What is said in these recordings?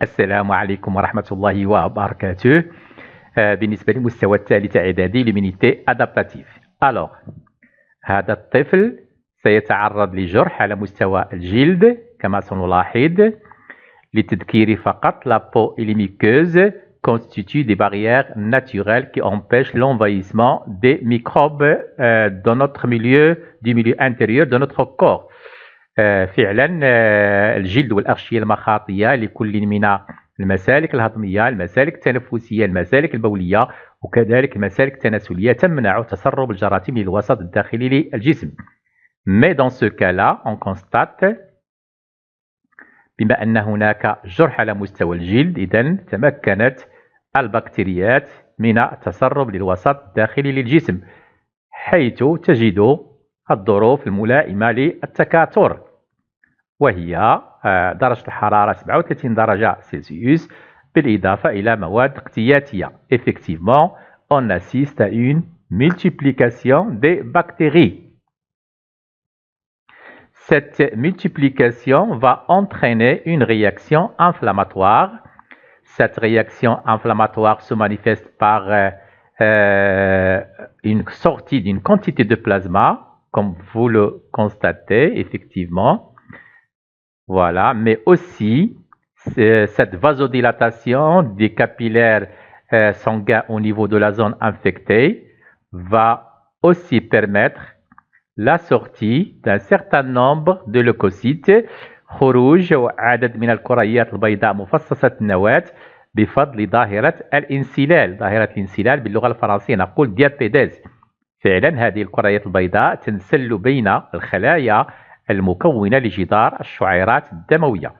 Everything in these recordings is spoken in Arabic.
السلام عليكم ورحمة الله وبركاته. بالنسبة للمستوى الثالث إعدادي لمينيتي أدابتاتيف. Alors هذا الطفل سيتعرض لجرح على مستوى الجلد كما سنلاحظ. للتذكير فقط la peau et les muqueuses constituent des barrières naturelles qui empêchent l'envahissement des microbes dans notre milieu, du milieu intérieur de notre corps. فعلا الجلد والأغشية المخاطية لكل من المسالك الهضمية، المسالك التنفسية، المسالك البولية وكذلك المسالك التناسلية تمنع تسرب الجراثيم للوسط الداخلي للجسم. Mais dans ce cas-là, on constate بما أن هناك جرح على مستوى الجلد، إذن تمكنت البكتيريات من التسرب للوسط الداخلي للجسم، حيث تجد الظروف الملائمة للتكاثر، وهي درجة الحرارة 37 درجة سلسيوس بالإضافة إلى مواد اقتياتية. Effectivement, on assiste à une multiplication des bactéries. Cette multiplication va entraîner une réaction inflammatoire. Cette réaction inflammatoire se manifeste par une sortie d'une quantité de plasma, comme vous le constatez, effectivement. Voilà, mais aussi cette vasodilatation des capillaires sanguins au niveau de la zone infectée va aussi permettre la sortie d'un certain nombre de leucocytes. خروج عدد من الكريات البيضاء مفصصة النواة بفضل ظاهرة الانسلال. ظاهرة الانسلال باللغة الفرنسية نقول diapédèse. فعلا هذه الكريات البيضاء تنسل بين الخلايا المكونة لجدار الشعيرات الدموية.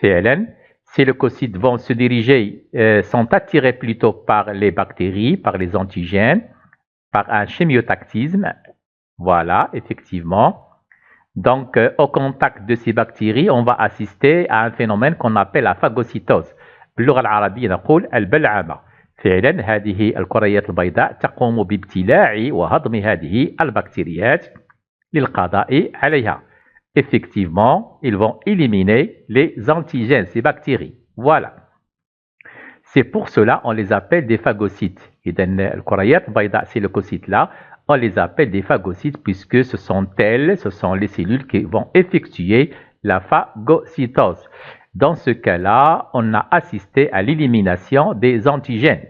فعلا ces leucocytes vont se diriger, sont attirés plutôt par les bactéries, par les antigènes, par un chimiotactisme. Voilà, effectivement. Donc, au contact de ces bactéries, on va assister à un phénomène qu'on appelle la phagocytose. باللغة العربية نقول البلعمة. فعلا هذه الكريات البيضاء تقوم بابتلاع وهضم هذه البكتيريات للقضاء عليها. Effectivement, ils vont éliminer les antigènes, ces bactéries. Voilà. C'est pour cela on les appelle des phagocytes. إذن الكريات البيضاء ces leucocytes-là, on les appelle des phagocytes puisque ce sont elles, ce sont les cellules qui vont effectuer la phagocytose. Dans ce cas-là, on a assisté à l'élimination des antigènes.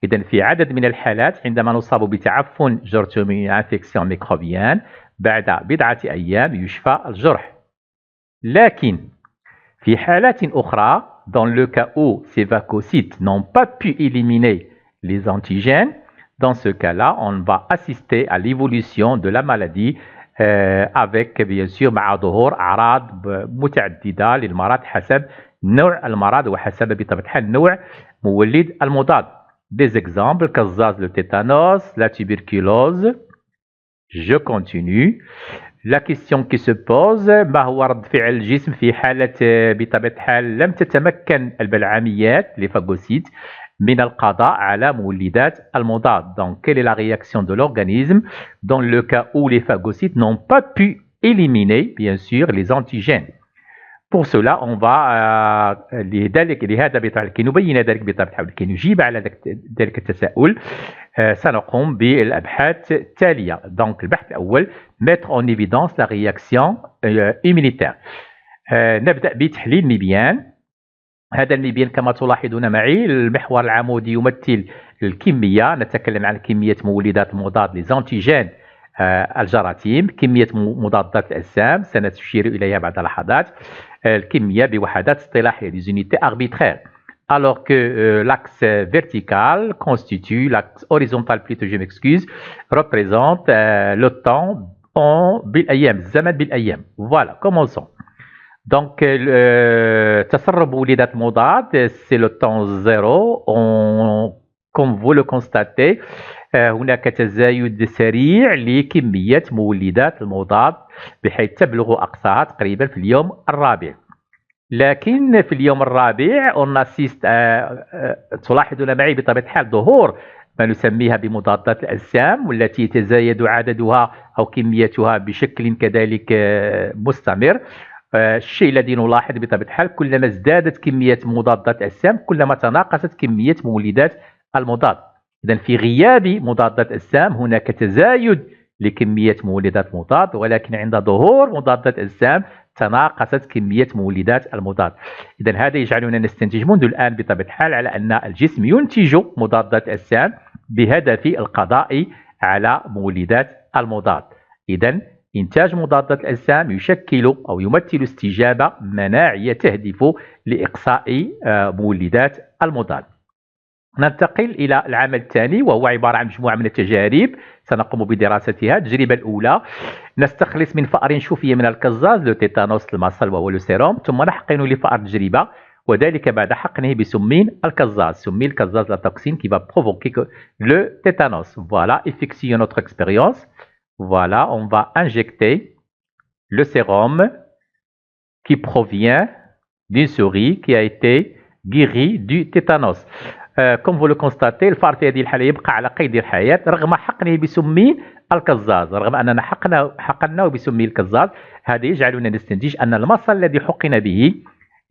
إذن في عدد من الحالات عندما نصاب بتعفن جرثومي انفكسيون ميكروبيان بعد بضعة أيام يشفى الجرح. لكن في حالات أخرى, dans le cas où ces phagocytes n'ont pas pu éliminer les antigènes, dans ce cas-là, on va assister à l'évolution de la maladie avec bien sûr مع ظهور أعراض متعددة للمرض حسب نوع المرض وحسب بطبيعة الحال نوع مولد المضاد. Des exemples كالزاز, le tétanos, la tuberculose. Je continue. La question qui se pose, ما هو رد فعل الجسم في حالة بطبيعة الحال لم تتمكن البلعميات les phagocytes من القضاء على مولدات المضاد. Donc, quelle est la réaction de l'organisme dans le cas où les phagocytes n'ont pas pu éliminer, bien sûr, les antigènes. Pour cela, on va لهذا بطبيعة كي نبين ذلك بطبيعة الحال كي نجيب على ذلك التساؤل سنقوم بالأبحاث التالية. Donc, البحث الأول, mettre en évidence la réaction immunitaire. نبدأ بتحليل ميبيان. هذا الميبيان كما تلاحظون معي المحور العمودي يمثل الكمية. نتكلم عن كمية مولدات المضاد لزانتيجين الجراثيم، كمية مضادات الأجسام سنشير إليها بعد لحظات، الكمية بوحدات اصطلاحية des unités arbitraires. Alors que l'axe vertical constitue, l'axe horizontal plutôt, je m'excuse, représente le temps en بالأيام، الزمن بالأيام. Voilà, commençons. Donc, تسرب وليدات المضاد, c'est le temps zéro. Comme vous le constatez, هناك تزايد سريع لكمية مولدات المضاد بحيث تبلغ أقصاها تقريبا في اليوم الرابع. لكن في اليوم الرابع on assiste تلاحظون معي بطبيعة الحال ظهور ما نسميها بمضادات الأجسام والتي يتزايد عددها أو كميتها بشكل كذلك مستمر. الشيء الذي نلاحظ بطبيعة الحال كلما ازدادت كمية مضادات السام كلما تناقصت كمية مولدات المضاد. إذا في غياب مضادات السام هناك تزايد لكمية مولدات المضاد، ولكن عند ظهور مضادات السام تناقصت كمية مولدات المضاد. إذا هذا يجعلنا نستنتج منذ الآن بطبيعة الحال على أن الجسم ينتج مضادات السام بهدف القضاء على مولدات المضاد. إذا إنتاج مضادات الأجسام يشكل أو يمثل استجابة مناعية تهدف لإقصاء مولدات المضاد. ننتقل إلى العمل الثاني وهو عبارة عن مجموعة من التجارب سنقوم بدراستها. التجربة الأولى نستخلص من فأر شفي من الكزاز لو تيتانوس المصل وهو لو سيروم، ثم نحقن لفأر تجربة وذلك بعد حقنه بسمين الكزاز. سمين الكزاز لا توكسين qui va provoquer le tétanos. Voilà, effectuons notre expérience. Voilà, on va injecter le sérum qui provient d'une souris qui a été guérie du tétanos. Comme vous le constatez الفأر في هذه الحالة يبقى على قيد الحياة رغم حقنه بسمين الكزاز. رغم أننا حقناه بسمين الكزاز، هذا يجعلنا نستنتج أن المصل الذي حقن به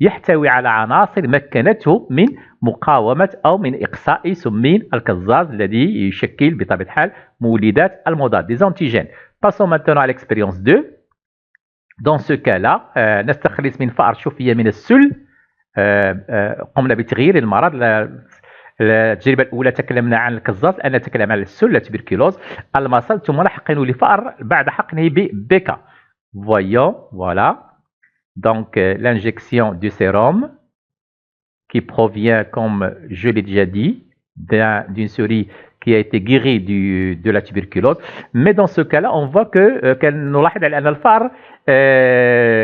يحتوي على عناصر مكنته من مقاومة أو من إقصاء سمين الكزاز الذي يشكل بطبيعة الحال مولدات المضاد des antigènes. Passons maintenant à l'expérience 2. Dans ce cas-là نستخلص من فأر شفي من السل. قمنا بتغيير المرض. التجربة الأولى تكلمنا عن الكزاز، الآن نتكلم عن السل التبركلوز المصل، ثم نحقن لفأر بعد حقنه ببيكا. Voyons, voilà. Donc, l'injection du sérum qui provient, comme je l'ai déjà dit, d'une souris qui a été guérie de la tuberculose. Mais dans ce cas-là, on voit que نلاحظ على أن الفأر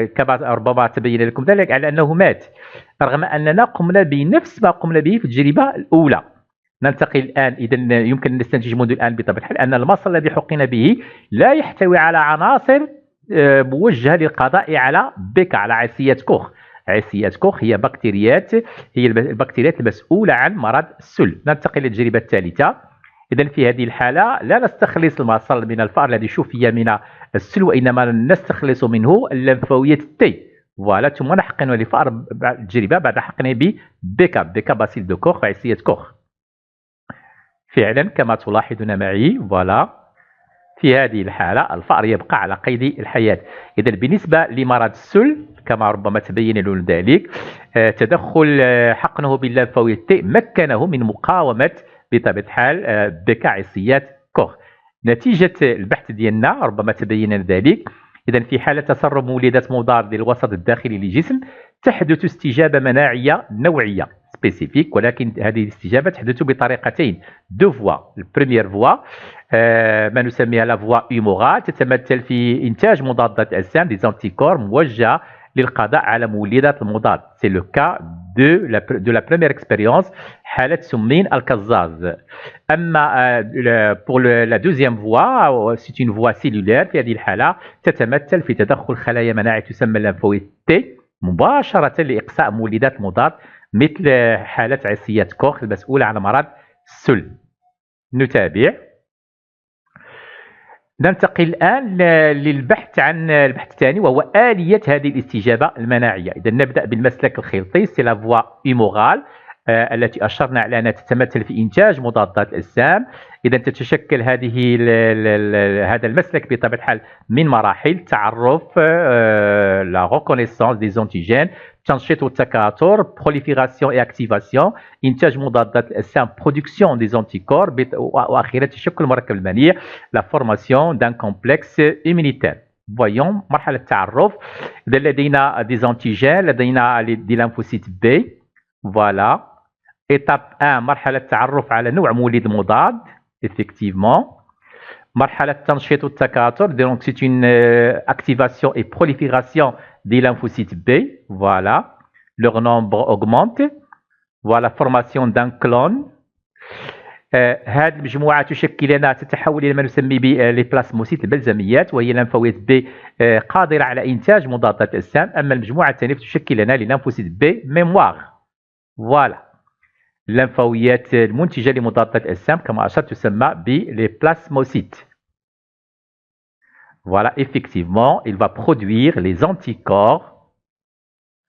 كما ربما تبين لكم ذلك على أنه مات، رغم أننا قمنا بنفس ما قمنا به في التجربة الأولى. ننتقل الآن، إذا يمكن أن نستنتج منذ الآن بطبيعة الحال أن المصل الذي حقن به لا يحتوي على عناصر موجهة للقضاء على بيكا، على عيسيات كوخ. عيسيات كوخ هي بكتيريات، هي البكتيريات المسؤولة عن مرض السل. ننتقل للتجربة الثالثة. إذا في هذه الحالة لا نستخلص المصل من الفأر الذي شفي من السل، وإنما نستخلص منه اللمفاويات التي. فوالا، ثم نحقن لفأر التجربة بعد حقنه ببيكا باسيل دو كوخ وعيسيات كوخ. فعلا كما تلاحظون معي، فوالا في هذه الحالة الفأر يبقى على قيد الحياة. إذا بالنسبة لمرض السل كما ربما تبين لنا ذلك، تدخل حقنه باللمفاويات تي مكنه من مقاومة بطبيعة الحال بيكا عيسيات كوخ. نتيجة البحث ديالنا ربما تبين ذلك. إذا في حالة تسرب مولدات مضاد للوسط الداخلي للجسم تحدث استجابة مناعية نوعية سبيسيفيك، ولكن هذه الاستجابة تحدث بطريقتين، دو فوا. البريمير فوا ما نسميها لا فوا هيمورال، تتمثل في إنتاج مضادات أجسام دي زانتيكور موجهة للقضاء على مولدات المضاد. سي لو كا دو لا بروميير اكسبيريونس، حالة سمين الكزاز. أما بور لا دوزيام فوا سي اون فوا سيلولير، في هذه الحالة تتمثل في تدخل خلايا مناعية تسمى الليمفويد تي مباشرة لإقصاء مولدات المضاد، مثل حالة عيسيات كوخ المسؤولة عن مرض السل. نتابع. ننتقل الآن للبحث عن البحث الثاني وهو آلية هذه الاستجابة المناعية. إذا نبدأ بالمسلك الخلطي، سي لا فوا هيمورال التي أشرنا على أنها تتمثل في إنتاج مضادات الأجسام. إذا تتشكل هذا المسلك بطبيعة الحال من مراحل: تعرف، لا ريكونيسونس دي زونتيجين، تنشيط والتكاثر، بروليفيراسيون اي اكتيفاسيون، انتاج مضادات الاجسام، برودكسيون دي زونتيكور، واخيرا تشكل المركب المنيع، لا فورماسيون دان كومبلكس ايمينيتير. فويون مرحله التعرف. اذا لدينا دي زونتيجين، لدينا دي لانفوسيت بي. فوالا، ايتاب 1 مرحله التعرف على نوع مولد مضاد effectivement. مرحله التنشيط والتكاثر، donc c'est une activation et prolifération des lymphocytes B. Voilà, leur nombre augmente. Voilà, formation d'un clone. هذه المجموعة تشكل لنا، تتحول إلى ما نسمي باللي بلازموسيت البلزميات، وهي لمفاويات بي قادرة على إنتاج مضادات الأجسام. أما المجموعة الثانية تشكل لنا لليمفوسيت بي ميموار. فوالا، اللمفاويات المنتجة لمضادات الأجسام كما أشرت تسمى باللي بلازموسيت. Voilà, effectivement, il va produire les anticorps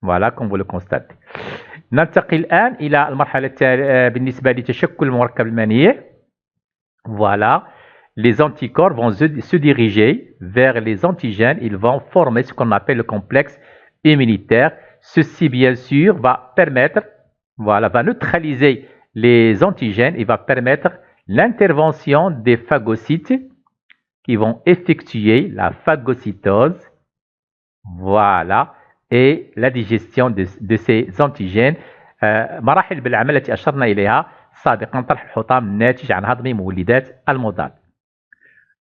Voilà, comme vous le constatez. ننتقل الآن إلى المرحلة التالية بالنسبة لتشكل المركب المنيع. Voilà, les anticorps vont se diriger vers les antigènes. Ils vont former ce qu'on appelle le complexe immunitaire. Ceci, bien sûr, va permettre, voilà, va neutraliser les antigènes et va permettre l'intervention des phagocytes qui vont effectuer la phagocytose. Voilà, et la digestion de ces antigènes. مراحل بالعمل التي أشرنا إليها سابقا طرح الحطام الناتج عن هضم مولدات المضاد.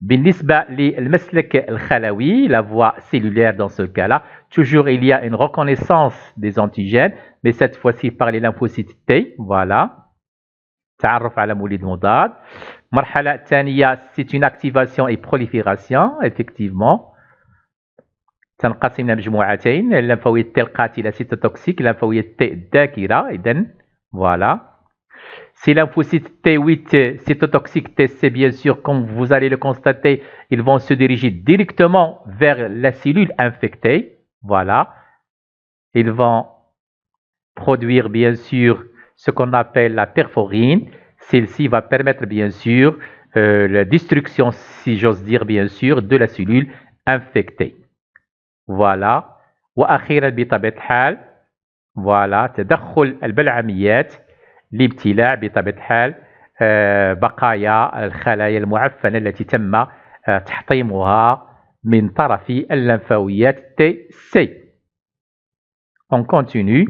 بالنسبة للمسلك الخلوي, la voie cellulaire dans ce cas-là, toujours il y a une reconnaissance des antigènes, mais cette fois-ci par les lymphocytes T. Voilà, تعرف على مولد مضاد. المرحلة الثانية, c'est une activation et prolifération, effectivement. تنقسم إلى مجموعتين, الليمفاوية T القاتلة cytotoxique, الليمفاوية T الذاكرة. إذن voilà. Ces lymphocytes T8 cytotoxiques TC, bien sûr, comme vous allez le constater, ils vont se diriger directement vers la cellule infectée. Voilà. Ils vont produire, bien sûr, ce qu'on appelle la perforine. Celle-ci va permettre, bien sûr, la destruction, si j'ose dire, bien sûr, de la cellule infectée. Voilà. وأخيرا بطبيعة الحال voilà تدخل البلعميات لابتلاع بطبيعة الحال بقايا الخلايا المعفنة التي تم تحطيمها من طرف الليمفاويات TC. On continue.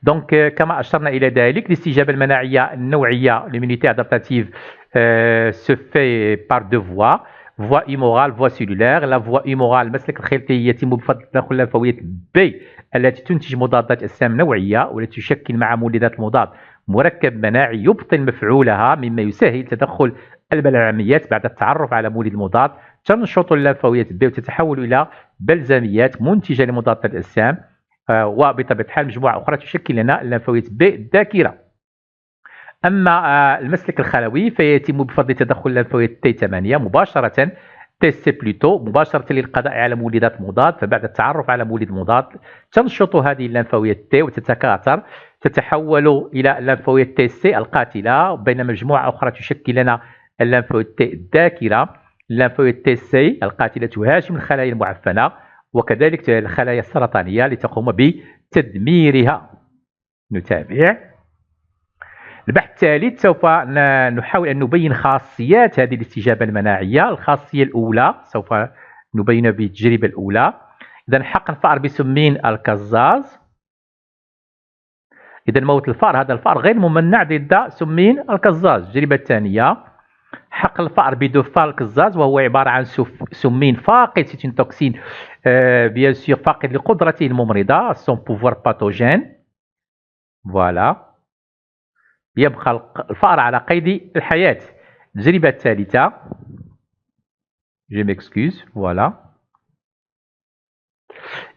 Donc كما أشرنا إلى ذلك, الاستجابة المناعية النوعية, l'immunité adaptative se fait par deux voies. voie humorale, voie cellulaire. La voie humorale, المسلك الخلطي يتم بفضل تدخل الليمفاويات B التي تنتج مضادات أجسام نوعية والتي تشكل مع مولدات المضاد مركب مناعي يبطن مفعولها, مما يسهل تدخل البلعميات بعد التعرف على مولد المضاد. تنشط الليمفاويات B وتتحول إلى بلزميات منتجة لمضادات الأجسام, وبطبيعة الحال مجموعة أخرى تشكل لنا الليمفاويات B الذاكرة. أما المسلك الخلوي فيتم بفضل تدخل الليمفاويات T8 مباشرة, TC بلوتو, مباشرة للقضاء على مولدات مضاد. فبعد التعرف على مولد مضاد تنشط هذه الليمفاويات T وتتكاثر, تتحول إلى الليمفاويات TC القاتلة, بينما مجموعة أخرى تشكل لنا الليمفاويات T الذاكرة. الليمفاويات TC القاتلة تهاجم الخلايا المعفنة وكذلك الخلايا السرطانية لتقوم بتدميرها. نتابع. البحث الثالث سوف نحاول أن نبين خاصيات هذه الاستجابة المناعية. الخاصية الأولى سوف نبين بالتجربة الأولى. إذا حقن فأر بسمين الكزاز. إذا موت الفأر, هذا الفأر غير ممنع ضد سمين الكزاز. التجربة الثانية, حقن الفأر بدوفال الكزاز وهو عبارة عن سمين فاقد سيتين توكسين بيان سور فاقد لقدرته الممرضة سون بوفوار باثوجين. فوالا, يبقى الفأر على قيد الحياة. التجربة الثالثة, je m'excuse, voilà.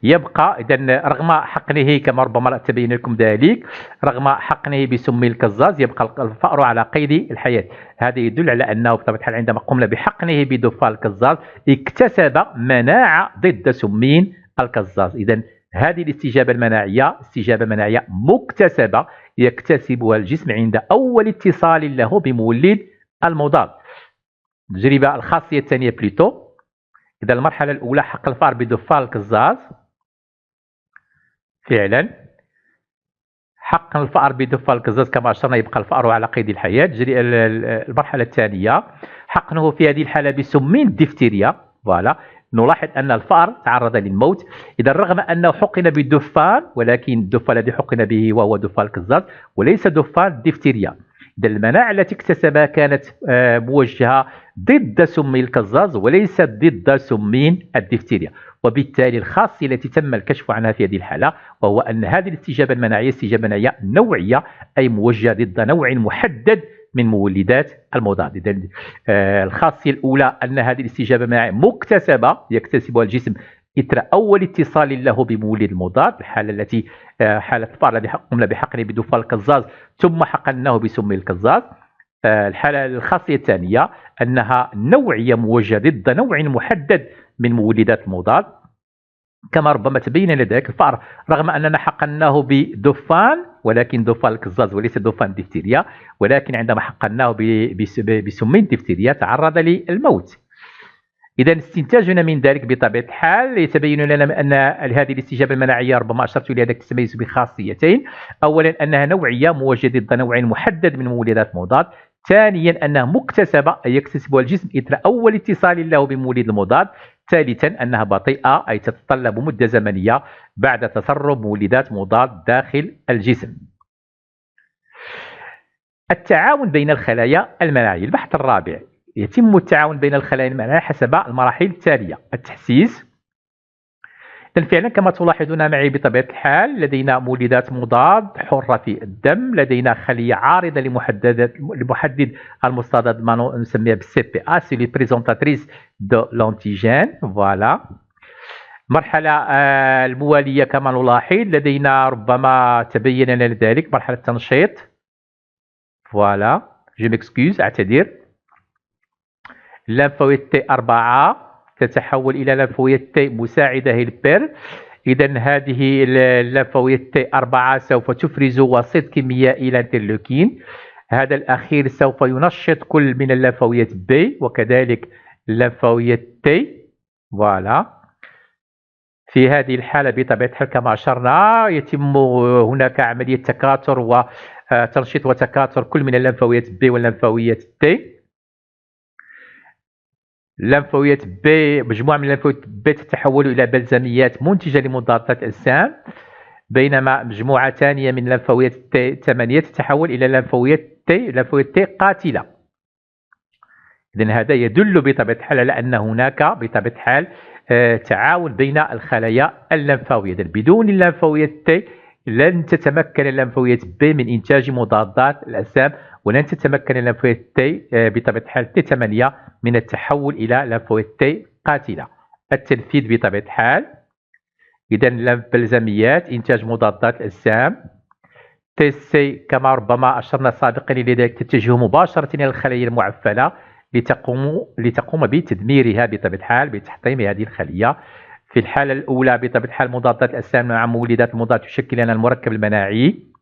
يبقى إذا رغم حقنه كما ربما تبين لكم ذلك, رغم حقنه بسم الكزاز يبقى الفأر على قيد الحياة. هذا يدل على أنه بطبيعة الحال عندما قمنا بحقنه بدفال الكزاز اكتسب مناعة ضد سمين الكزاز. إذا هذه الاستجابة المناعية استجابة مناعية مكتسبة يكتسبها الجسم عند أول اتصال له بمولد المضاد. التجربة الخاصية الثانية بلوتو. إذا المرحلة الأولى حق الفأر بدفال الكزاز, فعلا حق الفأر بدفال الكزاز كما أشرنا يبقى الفأر على قيد الحياة. المرحلة الثانية حقنه في هذه الحالة بسمين الدفتيريا. فوالا, نلاحظ أن الفأر تعرض للموت. إذا رغم أنه حقن بالدفان, ولكن الدفان الذي حقن به وهو دفان الكزاز وليس دفان الدفتيريا. إذا المناعة التي اكتسبها كانت موجهة ضد سمين الكزاز وليست ضد سمين الدفتيريا. وبالتالي الخاصية التي تم الكشف عنها في هذه الحالة وهو أن هذه الاستجابة المناعية استجابة مناعية نوعية, أي موجهة ضد نوع محدد من مولدات المضاد. إذا الخاصية الأولى أن هذه الاستجابة المناعية مكتسبة يكتسبها الجسم إثر أول اتصال له بمولد المضاد. الحالة التي حالة الفأر الذي قمنا بحقنه بدفال الكزاز ثم حقناه بسم الكزاز. الحالة الخاصية الثانية أنها نوعية موجهة ضد نوع محدد من مولدات المضاد. كما ربما تبين لديك الفأر رغم أننا حقناه بدوفان، ولكن دوفان الكزاز وليس دوفان الدفتيريا، ولكن عندما حقناه بسمين الدفتيريا تعرض للموت. إذا استنتاجنا من ذلك بطبيعة الحال يتبين لنا أن هذه الاستجابة المناعية ربما أشرت إلى ذلك التميز بخاصيتين. أولا أنها نوعية موجهة ضد نوع محدد من مولدات المضاد. ثانيا أنها مكتسبة أي يكتسبها الجسم إثر أول اتصال له بمولد المضاد. ثالثا أنها بطيئة أي تتطلب مدة زمنية بعد تسرب مولدات مضاد داخل الجسم. التعاون بين الخلايا المناعية. البحث الرابع: يتم التعاون بين الخلايا المناعية حسب المراحل التالية: التحسيس. فعلا كما تلاحظون معي بطبيعة الحال لدينا مولدات مضاد حرة في الدم، لدينا خلية عارضة لمحدد المستضد ما نسميها بالسي بي ا سي لي بريزونتاتريس دو لانتيجين. فوالا. المرحلة الموالية كما نلاحظ لدينا ربما تبين لنا ذلك مرحلة التنشيط. فوالا جو ميكسكوز اعتذر. الليمفويد تي 4 تتحول إلى ليمفويد تي مساعدة هيلبر. إذا هذه الليمفويد تي 4 سوف تفرز وسيط كيميائي الانترلوكين. هذا الأخير سوف ينشط كل من الليمفويد بي وكذلك الليمفويد تي. فوالا. في هذه الحالة بطبيعة الحال كما أشرنا يتم هناك عملية تكاثر وتنشيط وتكاثر كل من الليمفويد بي والليمفويد تي. الليمفويات بي مجموعة من الليمفويات بي تتحول إلى بلزميات منتجة لمضادات الأجسام، بينما مجموعة ثانية من الليمفويات تي 8 تتحول إلى ليمفويات تي قاتلة. إذن هذا يدل بطبيعة الحال على أن هناك بطبيعة الحال تعاون بين الخلايا الليمفاوية. بدون الليمفويات تي لن تتمكن الليمفويات بي من إنتاج مضادات الأجسام، ولن تتمكن الليمفويات تي بطبيعة الحال تي 8 من التحول إلى ليمفويات تي قاتلة. التنفيذ بطبيعة الحال إذا البلزميات إنتاج مضادات الأجسام. تي سي كما ربما أشرنا سابقا إلى ذلك تتجه مباشرة إلى الخلايا المعفنة لتقوم بتدميرها بطبيعة الحال بتحطيم هذه الخلية. في الحالة الأولى بطبيعة الحال مضادات الأجسام مع مولدات المضاد تشكل لنا المركب المناعي.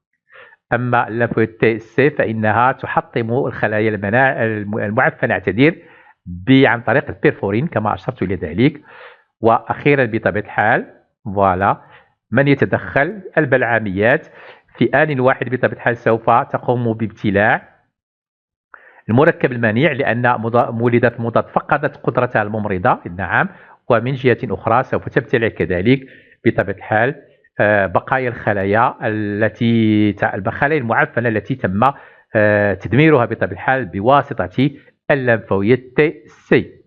أما الليمفويد تي سي فإنها تحطم الخلايا المعفنة عن طريق البيرفورين كما أشرت إلى ذلك. وأخيرا بطبيعة الحال فوالا من يتدخل البلعاميات في آن واحد بطبيعة الحال سوف تقوم بابتلاع المركب المنيع لأن مولدات المضاد فقدت قدرتها الممرضة. نعم. ومن جهة أخرى سوف تبتلع كذلك بطبيعة الحال بقايا الخلايا الخلايا المعفنة التي تم تدميرها بطبيعة الحال بواسطة الليمفويد تي سي.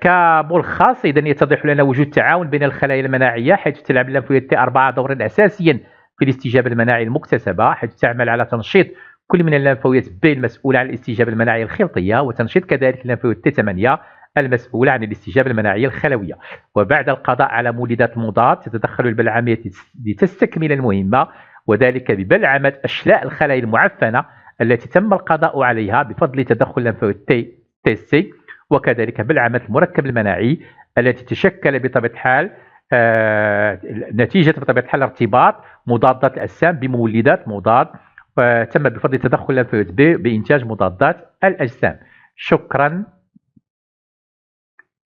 كملخص إذن يتضح لنا وجود تعاون بين الخلايا المناعية حيث تلعب الليمفويد تي 4 دورا أساسيا في الاستجابة المناعية المكتسبة، حيث تعمل على تنشيط كل من الليمفويات بي المسؤولة عن الاستجابة المناعية الخلطية، وتنشيط كذلك الليمفويد تي 8 المسؤولة عن الاستجابة المناعية الخلوية. وبعد القضاء على مولدات المضاد تتدخل البلعامية لتستكمل المهمة، وذلك ببلعمة أشلاء الخلايا المعفنة التي تم القضاء عليها بفضل تدخل الليمفويد تي سي، وكذلك بلعمة المركب المناعي التي تشكل بطبيعة الحال نتيجة بطبيعة الحال ارتباط مضادات الأجسام بمولدات مضاد، تم بفضل تدخل الليمفويد بي بإنتاج مضادات الأجسام. شكرا.